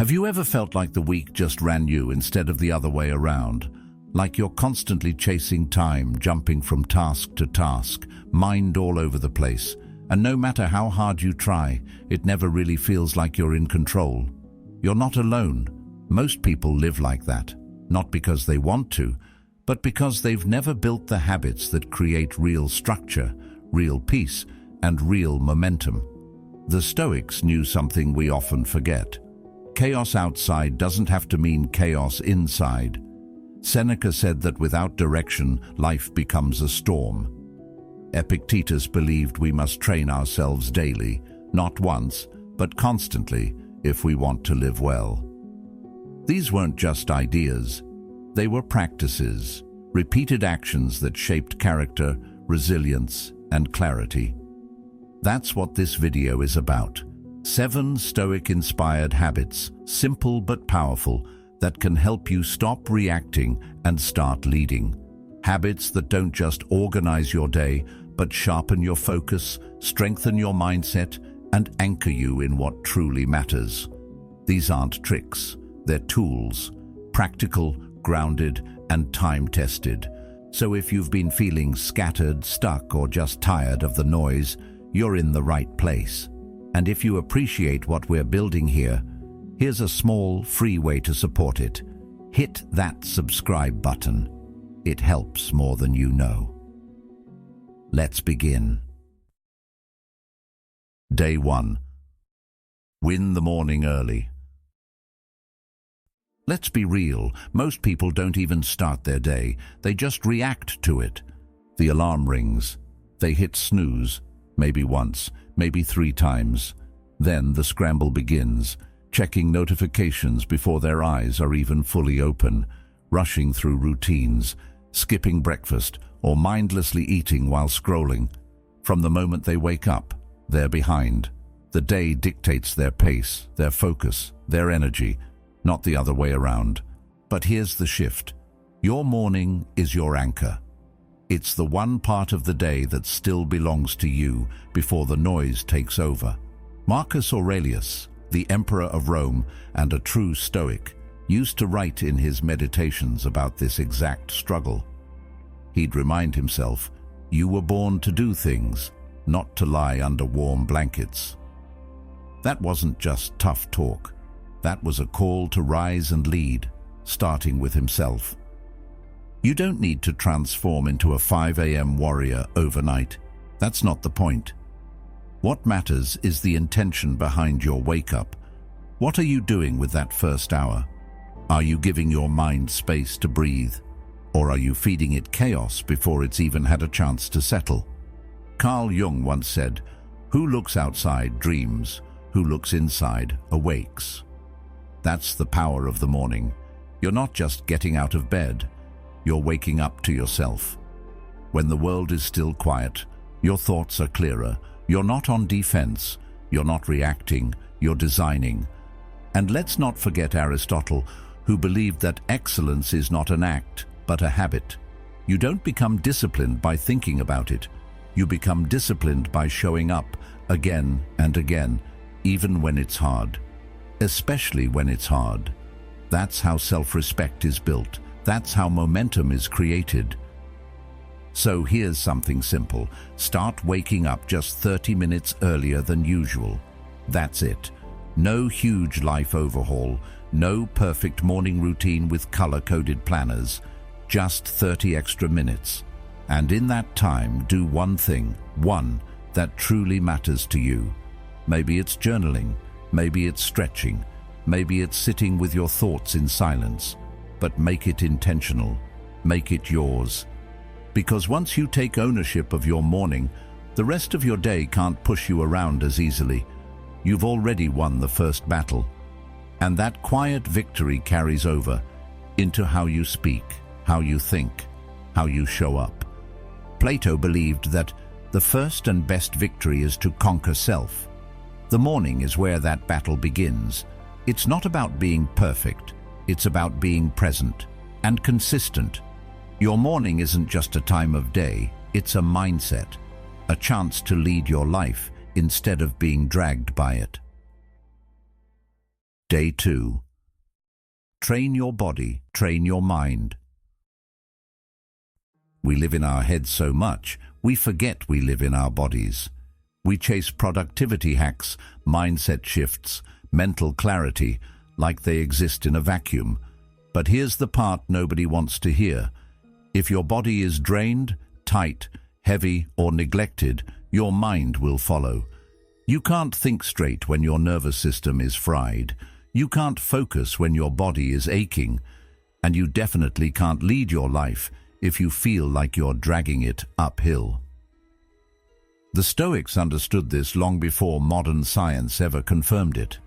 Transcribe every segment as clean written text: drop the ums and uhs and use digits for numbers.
Have you ever felt like the week just ran you instead of the other way around? Like you're constantly chasing time, jumping from task to task, mind all over the place, and no matter how hard you try, it never really feels like you're in control. You're not alone. Most people live like that, not because they want to, but because they've never built the habits that create real structure, real peace, and real momentum. The Stoics knew something we often forget. Chaos outside doesn't have to mean chaos inside. Seneca said that without direction, life becomes a storm. Epictetus believed we must train ourselves daily, not once, but constantly, if we want to live well. These weren't just ideas. They were practices, repeated actions that shaped character, resilience, and clarity. That's what this video is about. 7 Stoic-inspired habits, simple but powerful, that can help you stop reacting and start leading. Habits that don't just organize your day, but sharpen your focus, strengthen your mindset, and anchor you in what truly matters. These aren't tricks, they're tools, practical, grounded, and time-tested. So if you've been feeling scattered, stuck, or just tired of the noise, you're in the right place. And if you appreciate what we're building here, here's a small, free way to support it. Hit that subscribe button. It helps more than you know. Let's begin. Day 1. Win the morning early. Let's be real, most people don't even start their day, they just react to it. The alarm rings. They hit snooze, maybe once, maybe 3 times. Then the scramble begins, checking notifications before their eyes are even fully open, rushing through routines, skipping breakfast, or mindlessly eating while scrolling. From the moment they wake up, they're behind. The day dictates their pace, their focus, their energy, not the other way around. But here's the shift. Your morning is your anchor. It's the one part of the day that still belongs to you before the noise takes over. Marcus Aurelius, the emperor of Rome and a true Stoic, used to write in his meditations about this exact struggle. He'd remind himself, you were born to do things, not to lie under warm blankets. That wasn't just tough talk. That was a call to rise and lead, starting with himself. You don't need to transform into a 5 a.m. warrior overnight. That's not the point. What matters is the intention behind your wake-up. What are you doing with that first hour? Are you giving your mind space to breathe? Or are you feeding it chaos before it's even had a chance to settle? Carl Jung once said, "Who looks outside dreams, who looks inside awakes." That's the power of the morning. You're not just getting out of bed, you're waking up to yourself. When the world is still quiet, your thoughts are clearer. You're not on defense, you're not reacting, you're designing. And let's not forget Aristotle, who believed that excellence is not an act, but a habit. You don't become disciplined by thinking about it. You become disciplined by showing up again and again, even when it's hard. Especially when it's hard. That's how self-respect is built. That's how momentum is created. So here's something simple. Start waking up just 30 minutes earlier than usual. That's it. No huge life overhaul, no perfect morning routine with color-coded planners. Just 30 extra minutes. And in that time, do one thing, one, that truly matters to you. Maybe it's journaling, maybe it's stretching, maybe it's sitting with your thoughts in silence. But make it intentional. Make it yours. Because once you take ownership of your morning, the rest of your day can't push you around as easily. You've already won the first battle. And that quiet victory carries over into how you speak, how you think, how you show up. Plato believed that the first and best victory is to conquer self. The morning is where that battle begins. It's not about being perfect. It's about being present and consistent. Your morning isn't just a time of day, it's a mindset, a chance to lead your life instead of being dragged by it. Day 2. Train your body, train your mind. We live in our heads so much, we forget we live in our bodies. We chase productivity hacks, mindset shifts, mental clarity, like they exist in a vacuum. But here's the part nobody wants to hear. If your body is drained, tight, heavy, or neglected, your mind will follow. You can't think straight when your nervous system is fried. You can't focus when your body is aching. And you definitely can't lead your life if you feel like you're dragging it uphill. The Stoics understood this long before modern science ever confirmed it.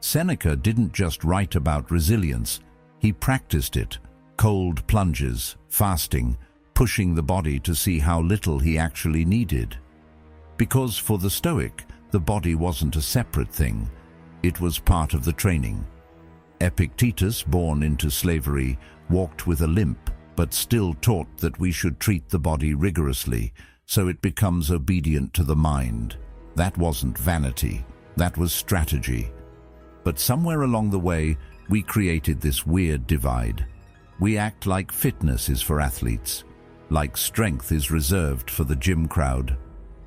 Seneca didn't just write about resilience, he practiced it. Cold plunges, fasting, pushing the body to see how little he actually needed. Because for the Stoic, the body wasn't a separate thing, it was part of the training. Epictetus, born into slavery, walked with a limp, but still taught that we should treat the body rigorously, so it becomes obedient to the mind. That wasn't vanity, that was strategy. But somewhere along the way, we created this weird divide. We act like fitness is for athletes, like strength is reserved for the gym crowd.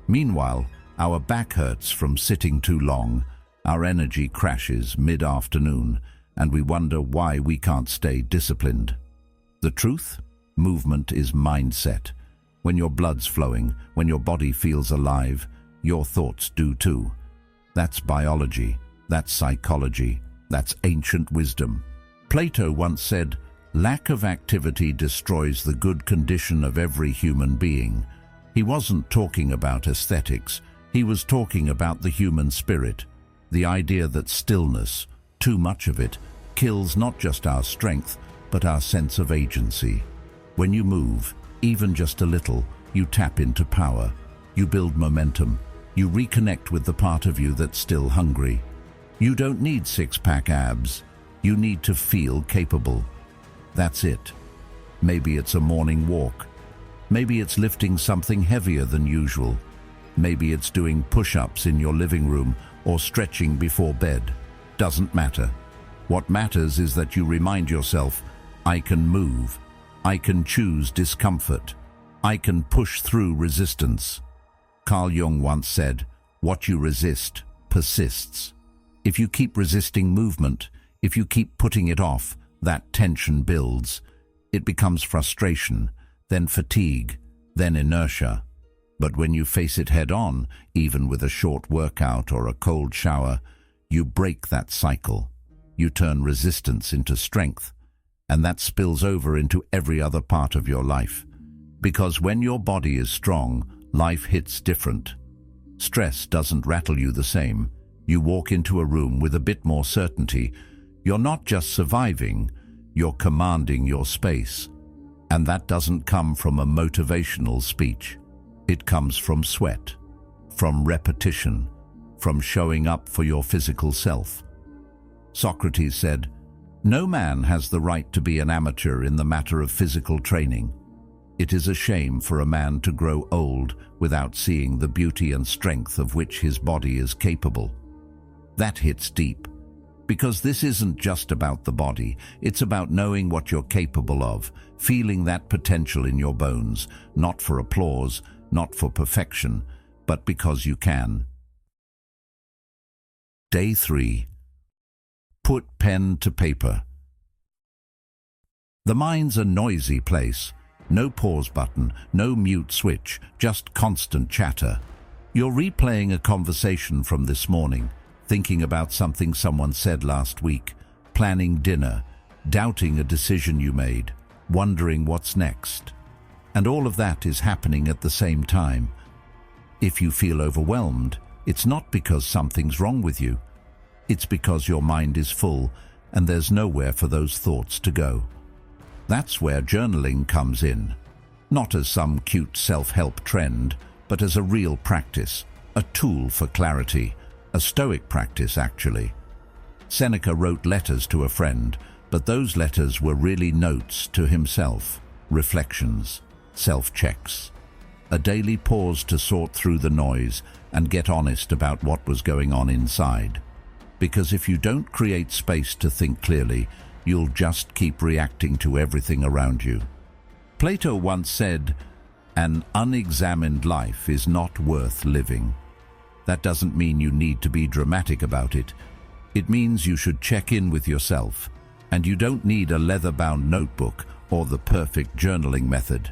Meanwhile, our back hurts from sitting too long, our energy crashes mid-afternoon, and we wonder why we can't stay disciplined. The truth? Movement is mindset. When your blood's flowing, when your body feels alive, your thoughts do too. That's biology, that's psychology, that's ancient wisdom. Plato once said, "Lack of activity destroys the good condition of every human being." He wasn't talking about aesthetics, he was talking about the human spirit, the idea that stillness, too much of it, kills not just our strength, but our sense of agency. When you move, even just a little, you tap into power, you build momentum, you reconnect with the part of you that's still hungry. You don't need six-pack abs, you need to feel capable. That's it. Maybe it's a morning walk. Maybe it's lifting something heavier than usual. Maybe it's doing push-ups in your living room or stretching before bed. Doesn't matter. What matters is that you remind yourself, I can move. I can choose discomfort. I can push through resistance. Carl Jung once said, what you resist persists. If you keep resisting movement, if you keep putting it off, that tension builds. It becomes frustration, then fatigue, then inertia. But when you face it head-on, even with a short workout or a cold shower, you break that cycle. You turn resistance into strength, and that spills over into every other part of your life. Because when your body is strong, life hits different. Stress doesn't rattle you the same. You walk into a room with a bit more certainty. You're not just surviving, you're commanding your space. And that doesn't come from a motivational speech. It comes from sweat, from repetition, from showing up for your physical self. Socrates said, "No man has the right to be an amateur in the matter of physical training. It is a shame for a man to grow old without seeing the beauty and strength of which his body is capable." That hits deep, because this isn't just about the body, it's about knowing what you're capable of, feeling that potential in your bones, not for applause, not for perfection, but because you can. Day 3. Put pen to paper. The mind's a noisy place. No pause button, no mute switch, just constant chatter. You're replaying a conversation from this morning, thinking about something someone said last week, planning dinner, doubting a decision you made, wondering what's next. And all of that is happening at the same time. If you feel overwhelmed, it's not because something's wrong with you. It's because your mind is full and there's nowhere for those thoughts to go. That's where journaling comes in. Not as some cute self-help trend, but as a real practice, a tool for clarity, a Stoic practice actually. Seneca wrote letters to a friend, but those letters were really notes to himself, reflections, self-checks. A daily pause to sort through the noise and get honest about what was going on inside. Because if you don't create space to think clearly, you'll just keep reacting to everything around you. Plato once said, "An unexamined life is not worth living." That doesn't mean you need to be dramatic about it. It means you should check in with yourself, and you don't need a leather-bound notebook or the perfect journaling method.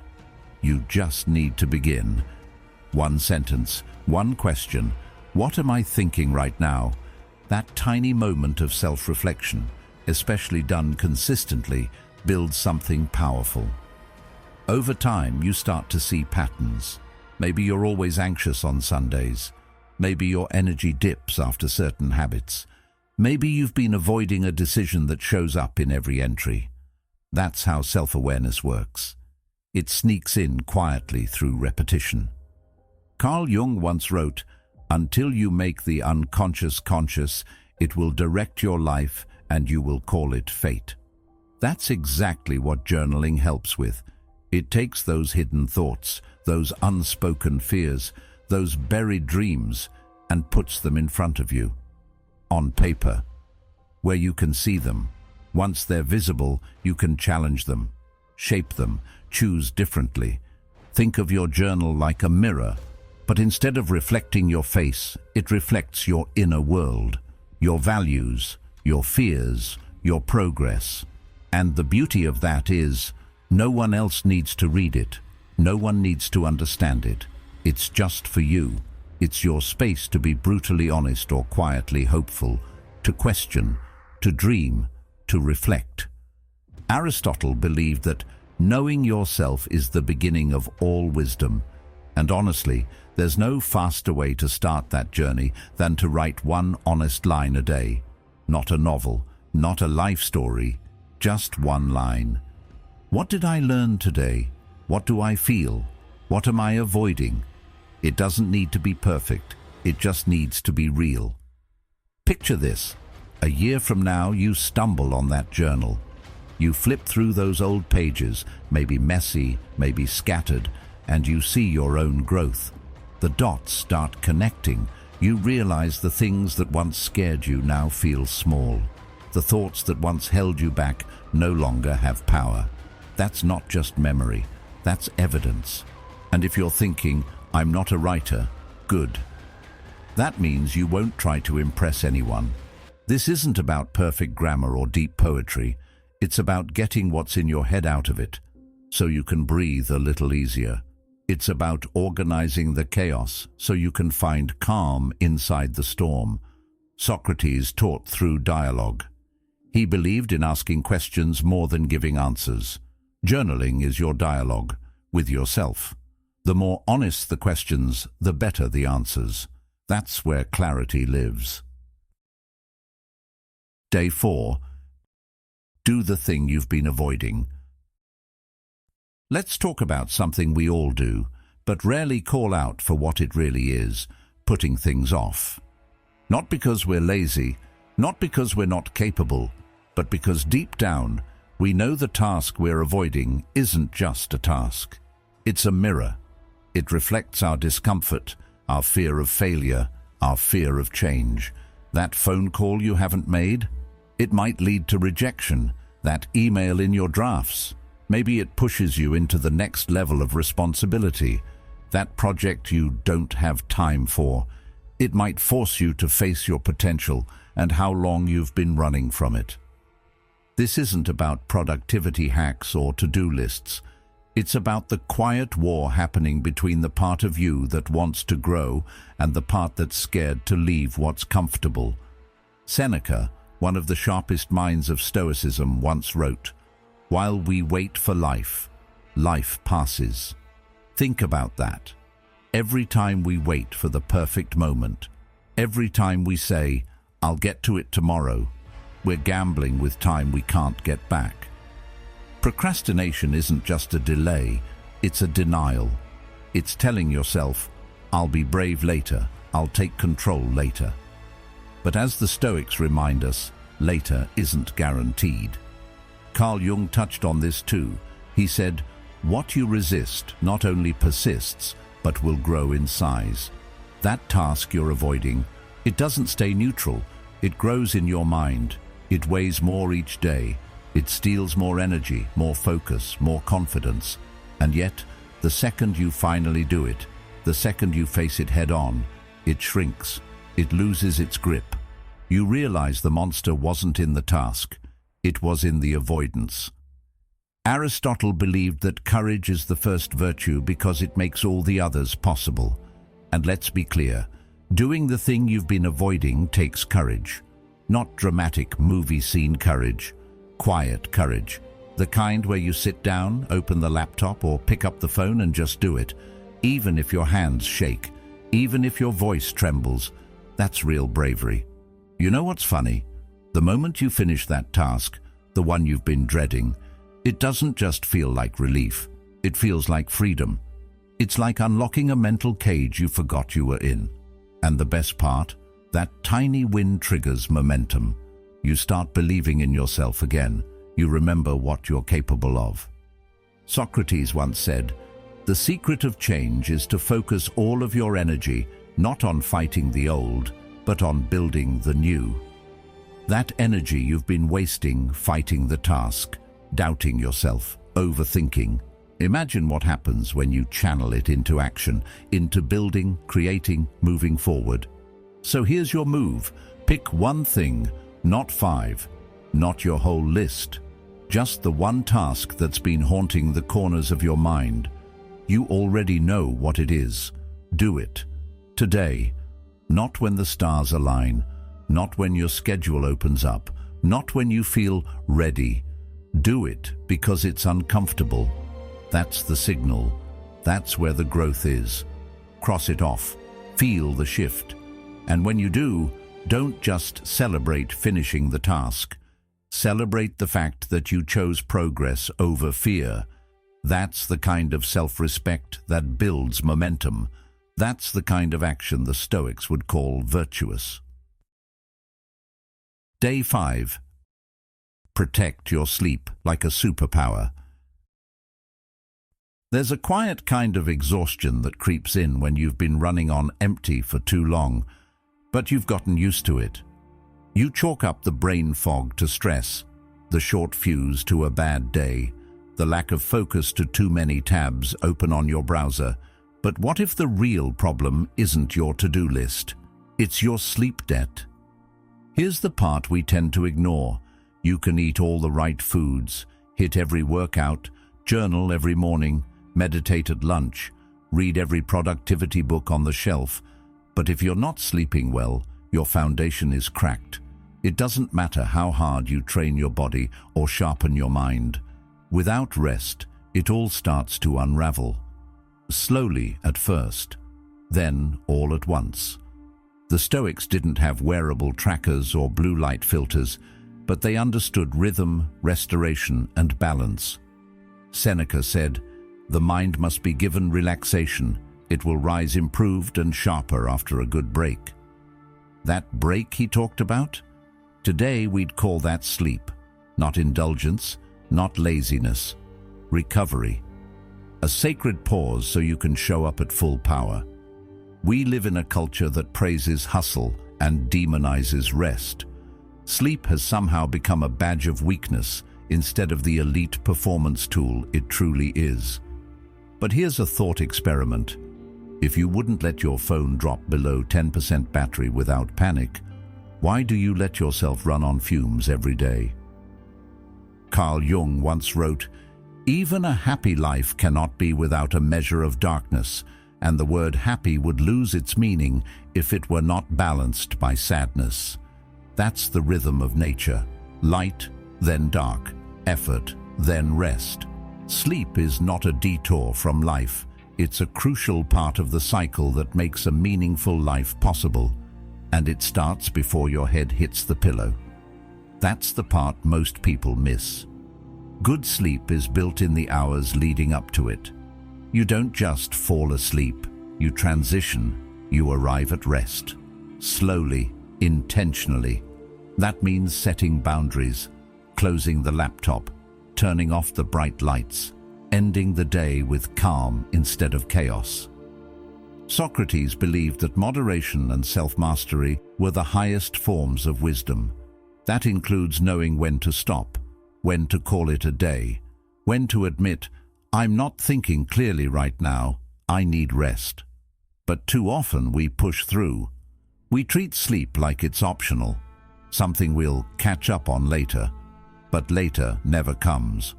You just need to begin. One sentence, one question. What am I thinking right now? That tiny moment of self-reflection, especially done consistently, builds something powerful. Over time, you start to see patterns. Maybe you're always anxious on Sundays. Maybe your energy dips after certain habits. Maybe you've been avoiding a decision that shows up in every entry. That's how self-awareness works. It sneaks in quietly through repetition. Carl Jung once wrote, "Until you make the unconscious conscious, it will direct your life and you will call it fate." That's exactly what journaling helps with. It takes those hidden thoughts, those unspoken fears, those buried dreams, and puts them in front of you, on paper, where you can see them. Once they're visible, you can challenge them, shape them, choose differently. Think of your journal like a mirror, but instead of reflecting your face, it reflects your inner world, your values, your fears, your progress. And the beauty of that is, no one else needs to read it. No one needs to understand it. It's just for you. It's your space to be brutally honest or quietly hopeful, to question, to dream, to reflect. Aristotle believed that knowing yourself is the beginning of all wisdom. And honestly, there's no faster way to start that journey than to write one honest line a day. Not a novel, not a life story, just one line. What did I learn today? What do I feel? What am I avoiding? It doesn't need to be perfect. It just needs to be real. Picture this. A year from now, you stumble on that journal. You flip through those old pages, maybe messy, maybe scattered, and you see your own growth. The dots start connecting. You realize the things that once scared you now feel small. The thoughts that once held you back no longer have power. That's not just memory. That's evidence. And if you're thinking, "I'm not a writer," good. That means you won't try to impress anyone. This isn't about perfect grammar or deep poetry. It's about getting what's in your head out of it, so you can breathe a little easier. It's about organizing the chaos so you can find calm inside the storm. Socrates taught through dialogue. He believed in asking questions more than giving answers. Journaling is your dialogue with yourself. The more honest the questions, the better the answers. That's where clarity lives. Day 4. Do the thing you've been avoiding. Let's talk about something we all do, but rarely call out for what it really is: putting things off. Not because we're lazy, not because we're not capable, but because deep down, we know the task we're avoiding isn't just a task. It's a mirror. It reflects our discomfort, our fear of failure, our fear of change. That phone call you haven't made? It might lead to rejection. That email in your drafts? Maybe it pushes you into the next level of responsibility. That project you don't have time for. It might force you to face your potential and how long you've been running from it. This isn't about productivity hacks or to-do lists. It's about the quiet war happening between the part of you that wants to grow and the part that's scared to leave what's comfortable. Seneca, one of the sharpest minds of Stoicism, once wrote, "While we wait for life, life passes." Think about that. Every time we wait for the perfect moment, every time we say, "I'll get to it tomorrow," we're gambling with time we can't get back. Procrastination isn't just a delay, it's a denial. It's telling yourself, "I'll be brave later, I'll take control later." But as the Stoics remind us, later isn't guaranteed. Carl Jung touched on this too. He said, "What you resist not only persists, but will grow in size." That task you're avoiding, it doesn't stay neutral. It grows in your mind. It weighs more each day. It steals more energy, more focus, more confidence. And yet, the second you finally do it, the second you face it head on, it shrinks. It loses its grip. You realize the monster wasn't in the task. It was in the avoidance. Aristotle believed that courage is the first virtue because it makes all the others possible. And let's be clear, doing the thing you've been avoiding takes courage. Not dramatic movie scene courage, quiet courage. The kind where you sit down, open the laptop, or pick up the phone and just do it. Even if your hands shake, even if your voice trembles, that's real bravery. You know what's funny? The moment you finish that task, the one you've been dreading, it doesn't just feel like relief. It feels like freedom. It's like unlocking a mental cage you forgot you were in. And the best part? That tiny win triggers momentum. You start believing in yourself again. You remember what you're capable of. Socrates once said, "The secret of change is to focus all of your energy not on fighting the old, but on building the new." That energy you've been wasting fighting the task, doubting yourself, overthinking. Imagine what happens when you channel it into action, into building, creating, moving forward. So here's your move. Pick one thing, not 5, not your whole list. Just the one task that's been haunting the corners of your mind. You already know what it is. Do it. Today. Not when the stars align. Not when your schedule opens up. Not when you feel ready. Do it because it's uncomfortable. That's the signal. That's where the growth is. Cross it off. Feel the shift. And when you do, don't just celebrate finishing the task. Celebrate the fact that you chose progress over fear. That's the kind of self-respect that builds momentum. That's the kind of action the Stoics would call virtuous. Day 5. Protect your sleep like a superpower. There's a quiet kind of exhaustion that creeps in when you've been running on empty for too long, but you've gotten used to it. You chalk up the brain fog to stress, the short fuse to a bad day, the lack of focus to too many tabs open on your browser. But what if the real problem isn't your to-do list? It's your sleep debt. Here's the part we tend to ignore. You can eat all the right foods, hit every workout, journal every morning, meditate at lunch, read every productivity book on the shelf. But if you're not sleeping well, your foundation is cracked. It doesn't matter how hard you train your body or sharpen your mind. Without rest, it all starts to unravel. Slowly at first, then all at once. The Stoics didn't have wearable trackers or blue light filters, but they understood rhythm, restoration, and balance. Seneca said, "The mind must be given relaxation. It will rise improved and sharper after a good break." That break he talked about? Today we'd call that sleep. Not indulgence, not laziness. Recovery. A sacred pause so you can show up at full power. We live in a culture that praises hustle and demonizes rest. Sleep has somehow become a badge of weakness instead of the elite performance tool it truly is. But here's a thought experiment. If you wouldn't let your phone drop below 10% battery without panic, why do you let yourself run on fumes every day? Carl Jung once wrote, "Even a happy life cannot be without a measure of darkness, and the word happy would lose its meaning if it were not balanced by sadness." That's the rhythm of nature. Light, then dark. Effort, then rest. Sleep is not a detour from life. It's a crucial part of the cycle that makes a meaningful life possible. And it starts before your head hits the pillow. That's the part most people miss. Good sleep is built in the hours leading up to it. You don't just fall asleep. You transition. You arrive at rest. Slowly, intentionally. That means setting boundaries, closing the laptop, turning off the bright lights, ending the day with calm instead of chaos. Socrates believed that moderation and self-mastery were the highest forms of wisdom. That includes knowing when to stop, when to call it a day, when to admit, I'm not thinking clearly right now, I need rest. But too often we push through. We treat sleep like it's optional, something we'll catch up on later. But later never comes.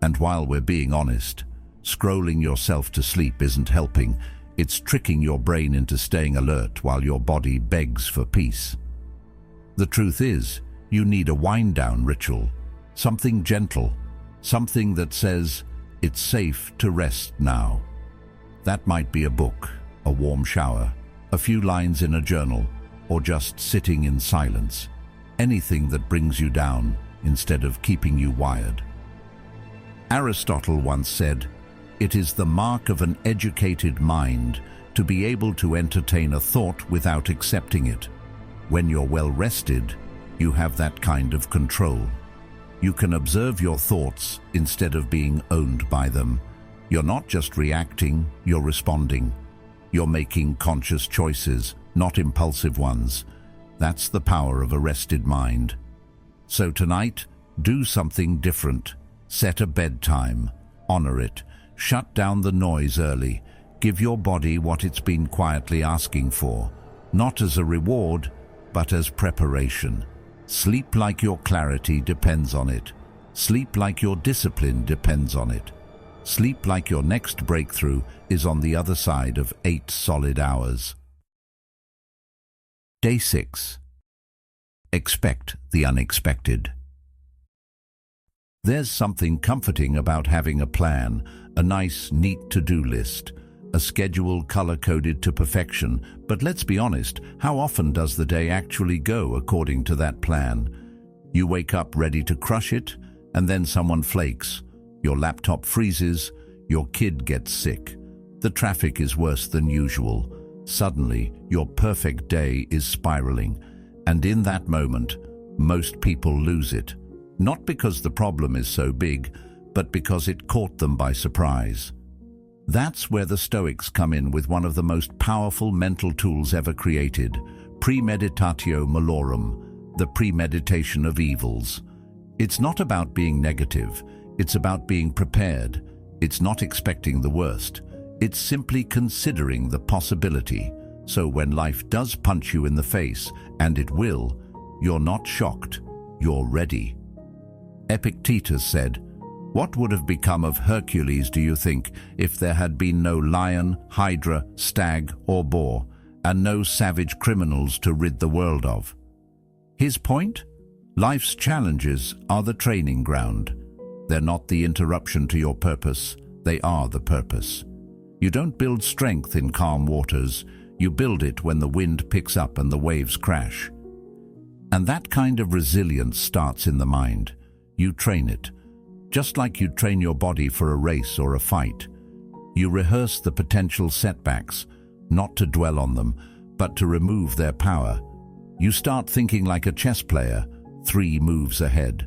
And while we're being honest, scrolling yourself to sleep isn't helping. It's tricking your brain into staying alert while your body begs for peace. The truth is, you need a wind-down ritual, something gentle, something that says, it's safe to rest now. That might be a book, a warm shower, a few lines in a journal, or just sitting in silence. Anything that brings you down instead of keeping you wired. Aristotle once said, "It is the mark of an educated mind to be able to entertain a thought without accepting it. When you're well rested, you have that kind of control. You can observe your thoughts instead of being owned by them. You're not just reacting, you're responding. You're making conscious choices, not impulsive ones. That's the power of a rested mind. So tonight, do something different. Set a bedtime. Honor it. Shut down the noise early. Give your body what it's been quietly asking for. Not as a reward, but as preparation. Sleep like your clarity depends on it. Sleep like your discipline depends on it. Sleep like your next breakthrough is on the other side of 8 solid hours. Day 6. Expect the unexpected. There's something comforting about having a plan, a nice, neat to-do list, a schedule color-coded to perfection. But let's be honest, how often does the day actually go according to that plan? You wake up ready to crush it, and then someone flakes. Your laptop freezes, your kid gets sick. The traffic is worse than usual. Suddenly, your perfect day is spiraling, and in that moment, most people lose it. Not because the problem is so big, but because it caught them by surprise. That's where the Stoics come in with one of the most powerful mental tools ever created, premeditatio malorum, the premeditation of evils. It's not about being negative, it's about being prepared. It's not expecting the worst. It's simply considering the possibility. So when life does punch you in the face, and it will, you're not shocked, you're ready. Epictetus said, "What would have become of Hercules, do you think, if there had been no lion, hydra, stag, or boar, and no savage criminals to rid the world of?" His point? Life's challenges are the training ground. They're not the interruption to your purpose, they are the purpose. You don't build strength in calm waters, you build it when the wind picks up and the waves crash. And that kind of resilience starts in the mind. You train it, just like you train your body for a race or a fight. You rehearse the potential setbacks, not to dwell on them, but to remove their power. You start thinking like a chess player, 3 moves ahead.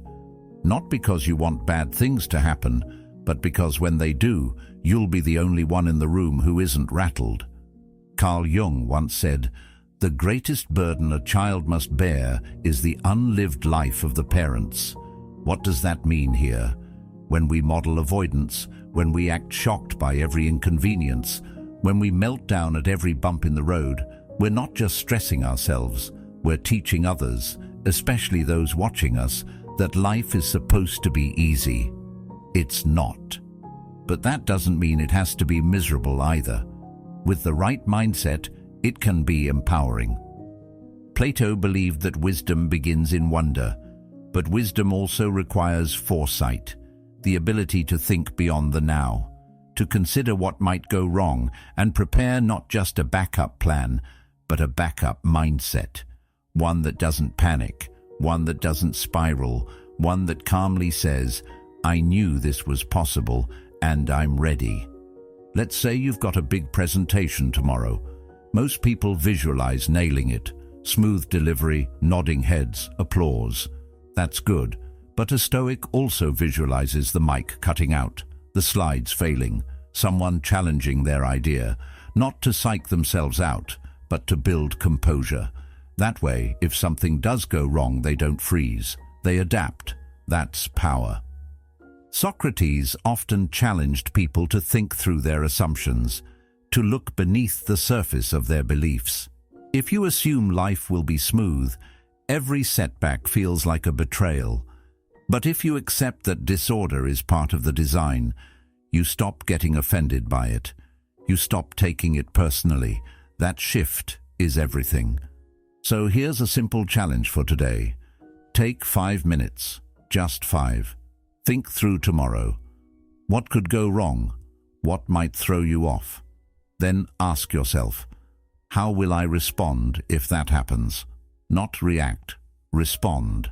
Not because you want bad things to happen, but because when they do, you'll be the only one in the room who isn't rattled. Carl Jung once said, "The greatest burden a child must bear is the unlived life of the parents." What does that mean here? When we model avoidance, when we act shocked by every inconvenience, when we melt down at every bump in the road, we're not just stressing ourselves, we're teaching others, especially those watching us, that life is supposed to be easy. It's not. But that doesn't mean it has to be miserable either. With the right mindset, it can be empowering. Plato believed that wisdom begins in wonder, but wisdom also requires foresight, the ability to think beyond the now, to consider what might go wrong and prepare not just a backup plan, but a backup mindset, one that doesn't panic, one that doesn't spiral, one that calmly says, "I knew this was possible and I'm ready." Let's say you've got a big presentation tomorrow. Most people visualize nailing it, smooth delivery, nodding heads, applause. That's good, but a Stoic also visualizes the mic cutting out, the slides failing, someone challenging their idea. not to psych themselves out, but to build composure. That way, if something does go wrong, they don't freeze. They adapt. That's power. Socrates often challenged people to think through their assumptions, to look beneath the surface of their beliefs. If you assume life will be smooth, every setback feels like a betrayal. But if you accept that disorder is part of the design, you stop getting offended by it. You stop taking it personally. That shift is everything. So here's a simple challenge for today. Take 5 minutes, just 5. Think through tomorrow. What could go wrong? What might throw you off? Then ask yourself, how will I respond if that happens? Not react, respond.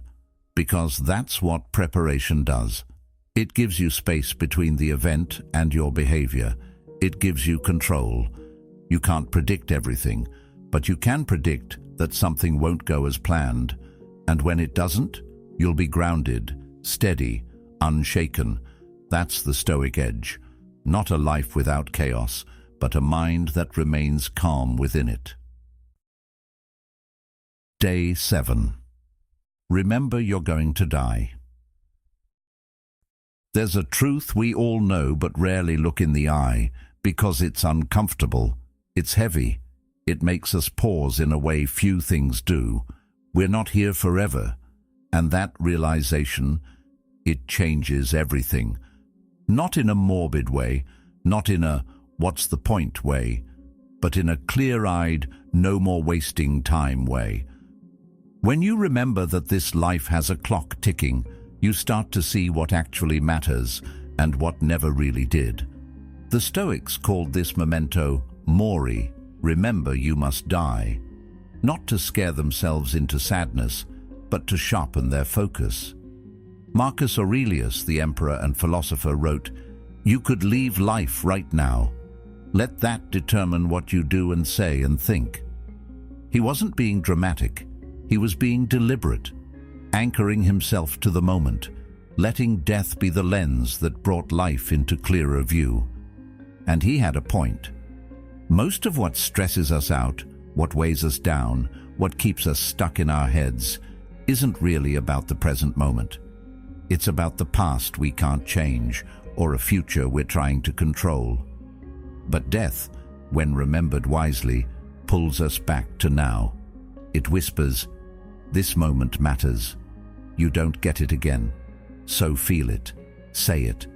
Because that's what preparation does. It gives you space between the event and your behavior. It gives you control. You can't predict everything, but you can predict that something won't go as planned. And when it doesn't, you'll be grounded, steady, unshaken. That's the Stoic edge. Not a life without chaos, but a mind that remains calm within it. Day 7. Remember you're going to die. There's a truth we all know but rarely look in the eye because it's uncomfortable, it's heavy, it makes us pause in a way few things do. We're not here forever, and that realization, it changes everything. Not in a morbid way, not in a what's the point way, but in a clear-eyed, no more wasting time way. When you remember that this life has a clock ticking, you start to see what actually matters and what never really did. The Stoics called this memento mori, remember you must die, not to scare themselves into sadness, but to sharpen their focus. Marcus Aurelius, the emperor and philosopher, wrote, "You could leave life right now. Let that determine what you do and say and think." He wasn't being dramatic. He was being deliberate, anchoring himself to the moment, letting death be the lens that brought life into clearer view. And he had a point. Most of what stresses us out, what weighs us down, what keeps us stuck in our heads, isn't really about the present moment. It's about the past we can't change, or a future we're trying to control. But death, when remembered wisely, pulls us back to now. It whispers, "This moment matters. You don't get it again. So feel it, say it,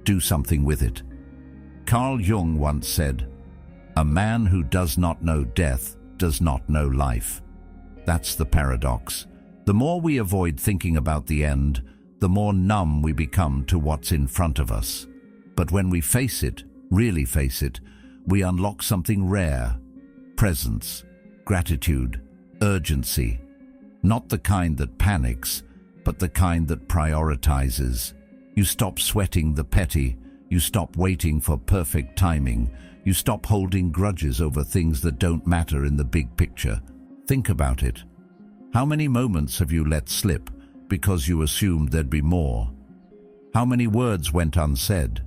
do something with it." Carl Jung once said, "A man who does not know death does not know life." That's the paradox. The more we avoid thinking about the end, the more numb we become to what's in front of us. But when we face it, really face it, we unlock something rare: presence, gratitude, urgency. Not the kind that panics, but the kind that prioritizes. You stop sweating the petty. You stop waiting for perfect timing. You stop holding grudges over things that don't matter in the big picture. Think about it. How many moments have you let slip because you assumed there'd be more? How many words went unsaid?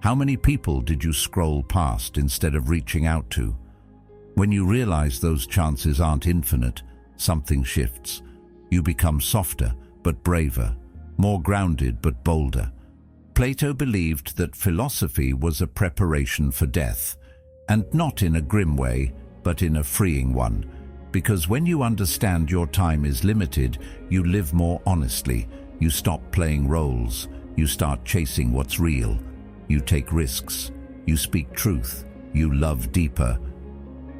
How many people did you scroll past instead of reaching out to? When you realize those chances aren't infinite, something shifts. You become softer but braver, more grounded but bolder. Plato believed that philosophy was a preparation for death, and not in a grim way, but in a freeing one. Because when you understand your time is limited, you live more honestly. You stop playing roles. You start chasing what's real. You take risks. You speak truth. You love deeper.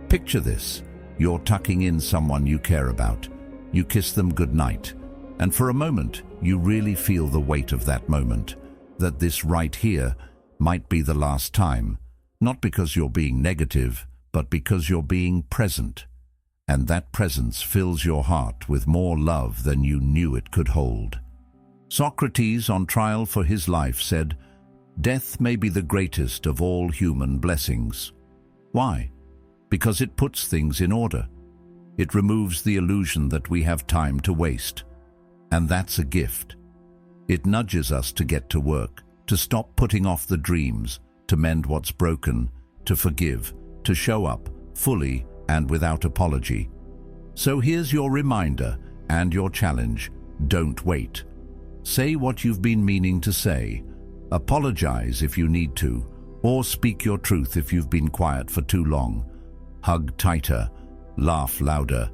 Picture this. You're tucking in someone you care about. You kiss them goodnight. And for a moment, you really feel the weight of that moment. That this right here might be the last time. Not because you're being negative, but because you're being present. And that presence fills your heart with more love than you knew it could hold. Socrates, on trial for his life, said, "Death may be the greatest of all human blessings." Why? Because it puts things in order. It removes the illusion that we have time to waste. And that's a gift. It nudges us to get to work, to stop putting off the dreams, to mend what's broken, to forgive, to show up fully and without apology. So here's your reminder and your challenge. Don't wait. Say what you've been meaning to say. Apologize if you need to, or speak your truth if you've been quiet for too long. Hug tighter, laugh louder,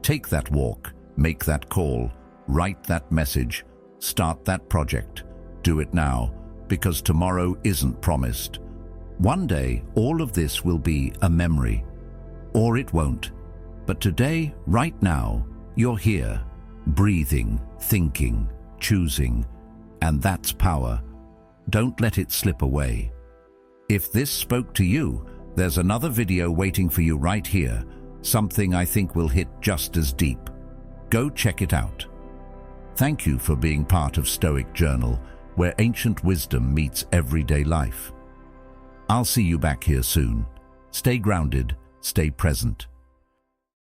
take that walk, make that call, write that message, start that project. Do it now, because tomorrow isn't promised. One day, all of this will be a memory, or it won't. But today, right now, you're here, breathing, thinking, choosing, and that's power. Don't let it slip away. If this spoke to you, there's another video waiting for you right here, something I think will hit just as deep. Go check it out. Thank you for being part of Stoic Journal, where ancient wisdom meets everyday life. I'll see you back here soon. Stay grounded, stay present.